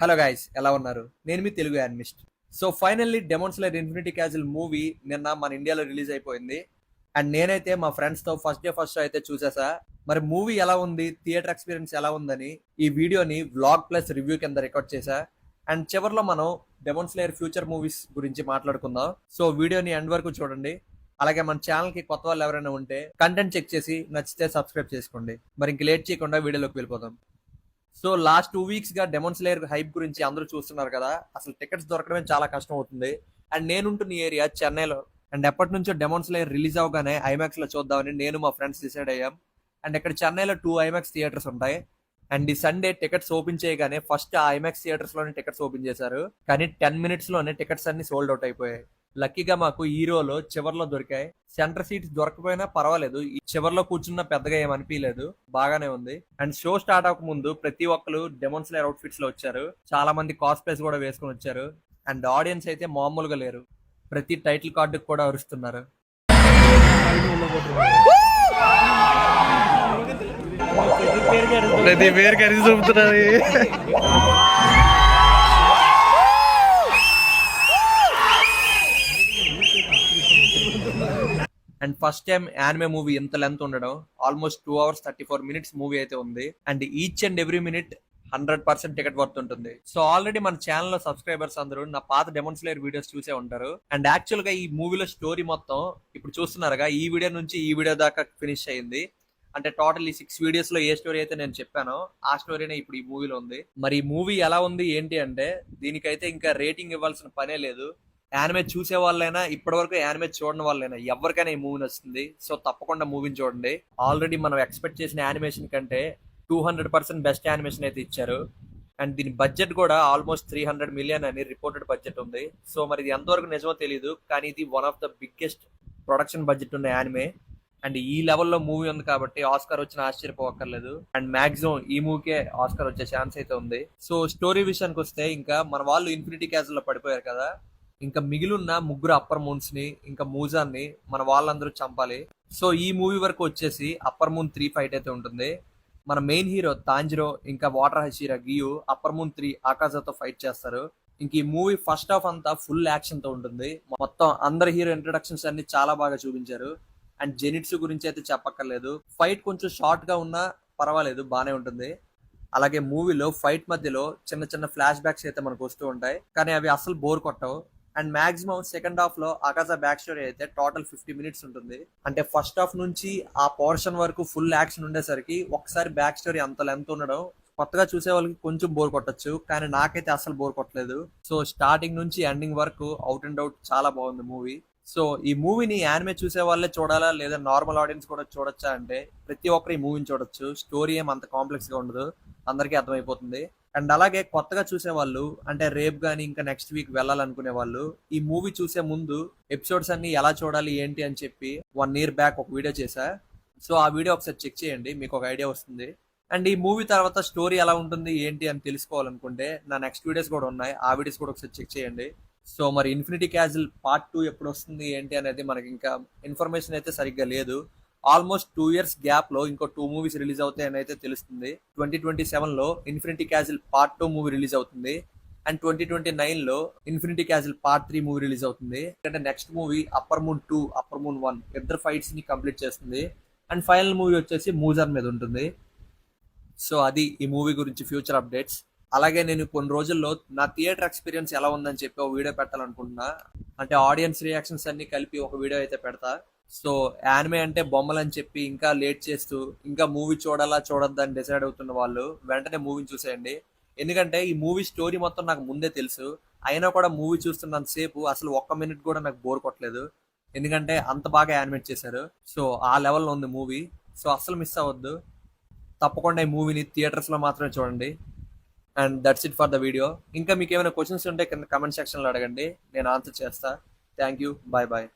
Hello guys, ఎలా ఉన్నారు? నేను మీ Telugu animist. So finally demon slayer infinity castle movie నిన్న మన ఇండియాలో రిలీజ్ అయిపోయింది. అండ్ నేనైతే మా ఫ్రెండ్స్ తో ఫస్ట్ డే అయితే చూసేసా. మరి మూవీ ఎలా ఉంది, థియేటర్ ఎక్స్పీరియన్స్ ఎలా ఉందని ఈ వీడియోని వ్లాగ్ ప్లస్ రివ్యూ కింద రికార్డ్ చేశా. అండ్ చివరిలో మనం డెమోన్ స్లేయర్ ఫ్యూచర్ మూవీస్ గురించి మాట్లాడుకుందాం. సో వీడియోని ఎండ్ వరకు చూడండి. అలాగే మన ఛానల్ కి కొత్త వాళ్ళు ఎవరైనా ఉంటే కంటెంట్ చెక్ చేసి నచ్చితే సబ్స్క్రైబ్ చేసుకోండి. మరి ఇంక లేట్ చేయకుండా వీడియోలోకి వెళ్ళిపోదాం. సో లాస్ట్ 2 వీక్స్ గా డెమోన్ స్లేయర్ హైప్ గురించి అందరూ చూస్తున్నారు కదా. అసలు టికెట్స్ దొరకడమే చాలా కష్టం అవుతుంది. అండ్ నేనుంటున్న ఏరియా చెన్నైలో. అండ్ ఎప్పటి నుంచో డెమోన్ స్లేయర్ రిలీజ్ అవగానే ఐమాక్స్ లో చూద్దామని నేను మా ఫ్రెండ్స్ డిసైడ్ అయ్యాం. అండ్ ఇక్కడ చెన్నైలో 2 ఐమాక్స్ థియేటర్స్ ఉంటాయి. అండ్ ఈ సండే టికెట్స్ ఓపెన్ చేయగానే ఫస్ట్ ఆ ఐమాక్స్ థియేటర్స్ లోనే టికెట్స్ ఓపెన్ చేశారు. కానీ 10 minutes లోనే టికెట్స్ అన్ని సోల్డ్ అవుట్ అయిపోయాయి. లక్కీగా మాకు హీరోలో చివర్లో దొరికాయి. సెంటర్ సీట్స్ దొరకపోయినా పర్వాలేదు, ఈ చివర్లో కూర్చున్న పెద్దగా ఏమనిపించలేదు, బాగానే ఉంది. అండ్ షో స్టార్ట్ అవ్వక ముందు ప్రతి ఒక్కరు డెమోన్ స్లేయర్ అవుట్ఫిట్స్ లో వచ్చారు. చాలా మంది కాస్ప్లేస్ కూడా వేసుకొని వచ్చారు. అండ్ ఆడియన్స్ అయితే మామూలుగా లేరు, ప్రతి టైటిల్ కార్డుకి కూడా అరుస్తున్నారు. ప్రతి పేరు కలిసి చూపుతున్నది. And first time anime movie ఇంత లెంత్ ఉండడం, ఆల్మోస్ట్ 2 hours 34 minutes మూవీ అయితే ఉంది. And each and every minute 100% ticket worth ఉంటుంది. సో ఆల్రెడీ మన ఛానల్ లో సబ్స్క్రైబర్స్ అందరూ నా పాత డెమోన్ స్లేయర్ వీడియోస్ చూసే ఉంటారు. అండ్ యాక్చువల్ గా ఈ మూవీలో స్టోరీ మొత్తం ఇప్పుడు చూస్తున్నారుగా, ఈ వీడియో నుంచి ఈ వీడియో దాకా ఫినిష్ అయింది. అంటే టోటల్ ఈ 6 వీడియోస్ లో ఏ స్టోరీ అయితే నేను చెప్పానో ఆ స్టోరీనే ఇప్పుడు ఈ మూవీలో ఉంది. మరి ఈ మూవీ ఎలా ఉంది ఏంటి అంటే, దీనికైతే ఇంకా రేటింగ్ ఇవ్వాల్సిన పనే లేదు. యానిమే చూసే వాళ్ళైనా, ఇప్పటి వరకు యానిమే చూడని వాళ్ళైనా, ఎవరికైనా ఈ మూవీ నచ్చుతుంది. సో తప్పకుండా మూవీని చూడండి. ఆల్రెడీ మనం ఎక్స్పెక్ట్ చేసిన యానిమేషన్ కంటే 200% బెస్ట్ యానిమేషన్ అయితే ఇచ్చారు. అండ్ దీని బడ్జెట్ కూడా ఆల్మోస్ట్ 300 million అని రిపోర్టెడ్ బడ్జెట్ ఉంది. సో మరి ఇది ఎంతవరకు నిజమో తెలియదు, కానీ ఇది one of the biggest production budget ఉన్న యానిమే. అండ్ ఈ లెవెల్లో మూవీ ఉంది కాబట్టి ఆస్కార్ వచ్చిన ఆశ్చర్యపోవక్కర్లేదు. అండ్ మాక్సిమం ఈ మూవీకే ఆస్కార్ వచ్చే ఛాన్స్ అయితే ఉంది. సో స్టోరీ విషయానికి వస్తే, ఇంకా మన వాళ్ళు ఇన్ఫినిటీ క్యాజిల్ లో పడిపోయారు కదా, ఇంకా మిగిలిన్న ముగ్గురు అప్పర్ మూన్స్ ని, ఇంకా మూజాన్ని మన వాళ్ళందరూ చంపాలి. సో ఈ మూవీ వరకు వచ్చేసి అప్పర్ మూన్ 3 ఫైట్ అయితే ఉంటుంది. మన మెయిన్ హీరో తాంజిరో ఇంకా వాటర్ హషీరా గియు అప్పర్ మూన్ 3 ఆకాజాతో ఫైట్ చేస్తారు. ఇంక ఈ మూవీ ఫస్ట్ హాఫ్ అంతా ఫుల్ యాక్షన్ తో ఉంటుంది. మొత్తం అందరి హీరో ఇంట్రడక్షన్స్ అన్ని చాలా బాగా చూపించారు. అండ్ జెనిట్స్ గురించి అయితే చెప్పక్కర్లేదు. ఫైట్ కొంచెం షార్ట్ గా ఉన్నా పర్వాలేదు, బానే ఉంటుంది. అలాగే మూవీలో ఫైట్ మధ్యలో చిన్న చిన్న ఫ్లాష్ బ్యాక్స్ అయితే మనకు వస్తూ ఉంటాయి, కానీ అవి అసలు బోర్ కొట్టవు. అండ్ మాక్సిమం సెకండ్ హాఫ్ లో ఆకాశ బ్యాక్ స్టోరీ అయితే టోటల్ 50 minutes ఉంటుంది. అంటే ఫస్ట్ హాఫ్ నుంచి ఆ పోర్షన్ వరకు ఫుల్ యాక్షన్ ఉండేసరికి ఒకసారి బ్యాక్ స్టోరీ అంత లెంత్ ఉండడం కొత్తగా చూసే వాళ్ళకి కొంచెం బోర్ కొట్టచ్చు, కానీ నాకైతే అసలు బోర్ కొట్టలేదు. సో స్టార్టింగ్ నుంచి ఎండింగ్ వరకు అవుట్ అండ్ అవుట్ చాలా బాగుంది మూవీ. సో ఈ మూవీని యానిమే చూసే వాళ్ళే చూడాలా లేదా నార్మల్ ఆడియన్స్ కూడా చూడొచ్చా అంటే, ప్రతి ఒక్కరు ఈ మూవీని చూడొచ్చు. స్టోరీ ఏం అంత కాంప్లెక్స్ గా ఉండదు, అందరికీ అర్థమైపోతుంది. అండ్ అలాగే కొత్తగా చూసే వాళ్ళు, అంటే రేపు కానీ ఇంకా నెక్స్ట్ వీక్ వెళ్ళాలనుకునే వాళ్ళు, ఈ మూవీ చూసే ముందు ఎపిసోడ్స్ అన్ని ఎలా చూడాలి ఏంటి అని చెప్పి 1 year బ్యాక్ ఒక వీడియో చేశా. సో ఆ వీడియో ఒకసారి చెక్ చేయండి, మీకు ఒక ఐడియా వస్తుంది. అండ్ ఈ మూవీ తర్వాత స్టోరీ ఎలా ఉంటుంది ఏంటి అని తెలుసుకోవాలనుకుంటే నా నెక్స్ట్ వీడియోస్ కూడా ఉన్నాయి, ఆ వీడియోస్ కూడా ఒకసారి చెక్ చేయండి. సో మరి ఇన్ఫినిటీ క్యాజిల్ పార్ట్ 2 ఎప్పుడు వస్తుంది ఏంటి అనేది మనకి ఇంకా ఇన్ఫర్మేషన్ అయితే సరిగ్గా లేదు. ఆల్మోస్ట్ 2 years గ్యాప్ లో ఇంకో 2 movies రిలీజ్ అవుతాయని అయితే తెలుస్తుంది. 2027 లో infinity castle part 2 movie release అవుతుంది. అండ్ 2029 లో infinity castle part 3 movie release అవుతుంది. అంటే next movie upper moon 2 upper moon 1 ఇద్దరు ఫైట్స్ ని కంప్లీట్ చేస్తుంది. అండ్ ఫైనల్ మూవీ వచ్చేసి మూజాన్ మీద ఉంటుంది. సో అది ఈ మూవీ గురించి ఫ్యూచర్ అప్డేట్స్. అలాగే నేను కొన్ని రోజుల్లో నా థియేటర్ ఎక్స్పీరియన్స్ ఎలా ఉందని చెప్పి ఒక వీడియో పెట్టాలనుకుంటున్నా. అంటే ఆడియన్స్ రియాక్షన్స్ అన్ని కలిపి ఒక వీడియో అయితే పెడతా. సో యానిమే అంటే బొమ్మలు అని చెప్పి ఇంకా లేట్ చేస్తూ ఇంకా మూవీ చూడాలా చూడొద్దని డిసైడ్ అవుతున్న వాళ్ళు వెంటనే మూవీని చూసేయండి. ఎందుకంటే ఈ మూవీ స్టోరీ మొత్తం నాకు ముందే తెలుసు, అయినా కూడా మూవీ చూస్తున్నంత సేపు అసలు 1 minute కూడా నాకు బోర్ కొట్టలేదు. ఎందుకంటే అంత బాగా యానిమేట్ చేశారు. సో ఆ లెవెల్లో ఉంది మూవీ. సో అస్సలు మిస్ అవ్వద్దు, తప్పకుండా ఈ మూవీని థియేటర్స్ లో మాత్రమే చూడండి. And that's it for the video. ఇంకా మీకు ఏమైనా క్వశ్చన్స్ ఉంటే కింద కమెంట్ సెక్షన్ లో అడగండి, నేను ఆన్సర్ చేస్తా. Thank you, bye bye.